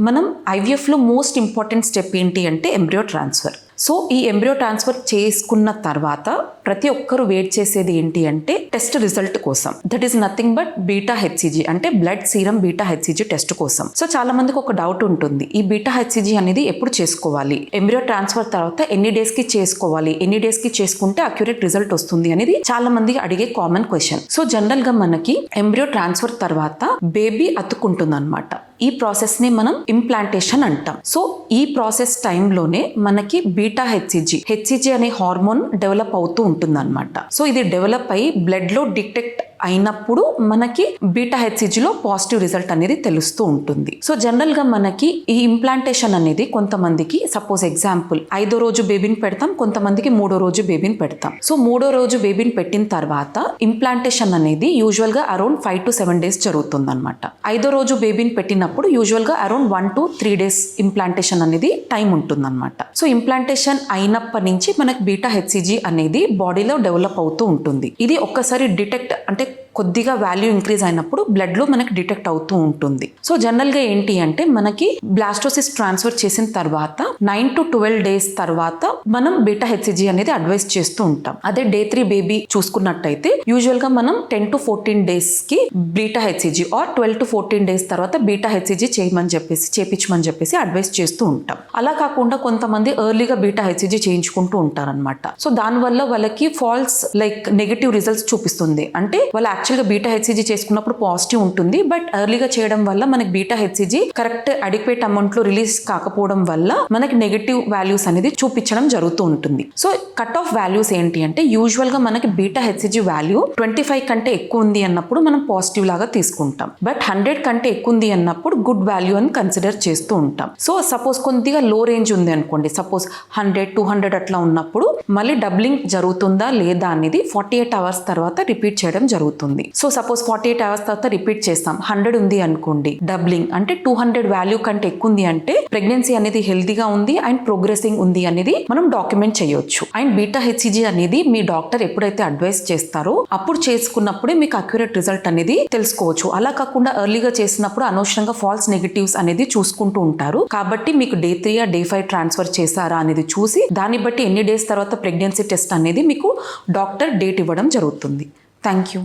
మనం ఐవీఎఫ్లో most important step ఏంటి అంటే ఎంబ్రియో ట్రాన్స్ఫర్. సో ఈ ఎంబ్రియో ట్రాన్స్ఫర్ చేసుకున్న తర్వాత ప్రతి ఒక్కరు వెయిట్ చేసేది ఏంటి అంటే టెస్ట్ రిజల్ట్ కోసం. That is nothing but beta HCG అంటే blood serum beta HCG test కోసం. సో చాలా మందికి ఒక డౌట్ ఉంటుంది, ఈ బీటా హెచ్సిజీ అనేది ఎప్పుడు చేసుకోవాలి, ఎంబ్రియో ట్రాన్స్ఫర్ తర్వాత ఎన్ని డేస్ కి చేసుకోవాలి, ఎన్ని డేస్ కి చేసుకుంటే అక్యురేట్ రిజల్ట్ వస్తుంది అనేది చాలా మంది అడిగే కామన్ క్వశ్చన్. సో జనరల్ గా మనకి ఎంబ్రియో ట్రాన్స్ఫర్ తర్వాత బేబీ అతుక్కుంటుంది అనమాట. ఈ ప్రాసెస్ ని మనం ఇంప్లాంటేషన్ అంటాం. సో ఈ ప్రాసెస్ టైంలోనే మనకి బీటా హెచ్సిజీ అనే హార్మోన్ డెవలప్ అవుతూ ఉంటుంది అనమాట. సో ఇది డెవలప్ అయ్యి బ్లడ్ లో డిటెక్ట్ అయినప్పుడు మనకి బీటా హెచ్సిజీలో పాజిటివ్ రిజల్ట్ అనేది తెలుస్తూ ఉంటుంది. సో జనరల్ గా మనకి ఈ ఇంప్లాంటేషన్ అనేది కొంతమందికి సపోజ్ ఎగ్జాంపుల్ 5వ రోజు బేబీని పెడతాం, కొంతమందికి 3వ రోజు బేబీని పెడతాం. సో 3వ రోజు బేబీని పెట్టిన తర్వాత ఇంప్లాంటేషన్ అనేది యూజువల్ గా అరౌండ్ 5 to 7 days జరుగుతుంది అనమాట. 5వ రోజు బేబీని పెట్టినప్పుడు యూజువల్ గా అరౌండ్ 1 to 3 days ఇంప్లాంటేషన్ అనేది టైం ఉంటుంది అనమాట. సో ఇంప్లాంటేషన్ అయినప్పటి నుంచి మనకి బీటా హెచ్సిజీ అనేది బాడీలో డెవలప్ అవుతూ ఉంటుంది. ఇది ఒక్కసారి డిటెక్ట్ అంటే కొద్దిగా వాల్యూ ఇంక్రీజ్ అయినప్పుడు బ్లడ్ లో మనకి డిటెక్ట్ అవుతూ ఉంటుంది. సో జనరల్ గా ఏంటి అంటే మనకి బ్లాస్టోసిస్ ట్రాన్స్ఫర్ చేసిన తర్వాత 9 to 12 days తర్వాత మనం బీటా హెచ్సిజీ అనేది అడ్వైస్ చేస్తూ ఉంటాం. అదే డే 3 బేబీ చూసుకున్నట్టయితే యూజువల్ గా మనం 10 to 14 days కి beta HCG or 12 to 14 days తర్వాత బీటా హెచ్సిజీ చేయించమని చెప్పేసి అడ్వైస్ చేస్తూ ఉంటాం. అలా కాకుండా కొంతమంది ఎర్లీగా బీటా హెచ్సిజీ చేయించుకుంటూ ఉంటారనమాట. సో దానివల్ల వాళ్ళకి ఫాల్స్ లైక్ నెగటివ్ రిజల్ట్స్ చూపిస్తుంది. అంటే వాళ్ళ యాక్చువల్గా బీటా హెచ్సిజీ చేసుకున్నప్పుడు పాజిటివ్ ఉంటుంది, బట్ ఎర్లీగా చేయడం వల్ల మనకి beta HCG correct adequate amount లో రిలీజ్ కాకపోవడం వల్ల మనకి నెగటివ్ వాల్యూస్ అనేది చూపించడం జరుగుతూ ఉంటుంది. సో కట్ ఆఫ్ వాల్యూస్ ఏంటి అంటే యూజువల్ గా మనకి బీటా హెచ్సిజీ వాల్యూ 25 కంటే ఎక్కువ ఉంది అన్నప్పుడు మనం పాజిటివ్ లాగా తీసుకుంటాం, బట్ 100 కంటే ఎక్కువ ఉంది అన్నప్పుడు గుడ్ వాల్యూ అని కన్సిడర్ చేస్తూ ఉంటాం. సో సపోజ్ కొద్దిగా లో రేంజ్ ఉంది అనుకోండి, సపోజ్ 100, 200 అట్లా ఉన్నప్పుడు మళ్ళీ డబ్లింగ్ జరుగుతుందా లేదా అనేది 48 hours తర్వాత రిపీట్ చేయడం జరుగుతుంది. సో సపోజ్ 48 hours తర్వాత రిపీట్ చేస్తాం, 100 ఉంది అనుకోండి, డబ్లింగ్ అంటే 200 వాల్యూ కంటే ఎక్కువ ఉంది అంటే ప్రెగ్నెన్సీ అనేది హెల్తీగా ఉంది అండ్ ప్రోగ్రెసింగ్ ఉంది అనేది మనం డాక్యుమెంట్ చేయొచ్చు. అండ్ బీటా హెచ్సిజీ అనేది మీ డాక్టర్ ఎప్పుడైతే అడ్వైస్ చేస్తారో అప్పుడు చేసుకున్నప్పుడే మీకు అక్యురేట్ రిజల్ట్ అనేది తెలుసుకోవచ్చు. అలా కాకుండా ఎర్లీగా చేసినప్పుడు అనవసరంగా ఫాల్స్ నెగటివ్స్ అనేది చూసుకుంటూ ఉంటారు. కాబట్టి మీకు డే 3 డే 5 ట్రాన్స్ఫర్ చేశారా అనేది చూసి దాన్ని బట్టి ఎన్ని డేస్ తర్వాత ప్రెగ్నెన్సీ టెస్ట్ అనేది మీకు డాక్టర్ డేట్ ఇవ్వడం జరుగుతుంది. Thank you.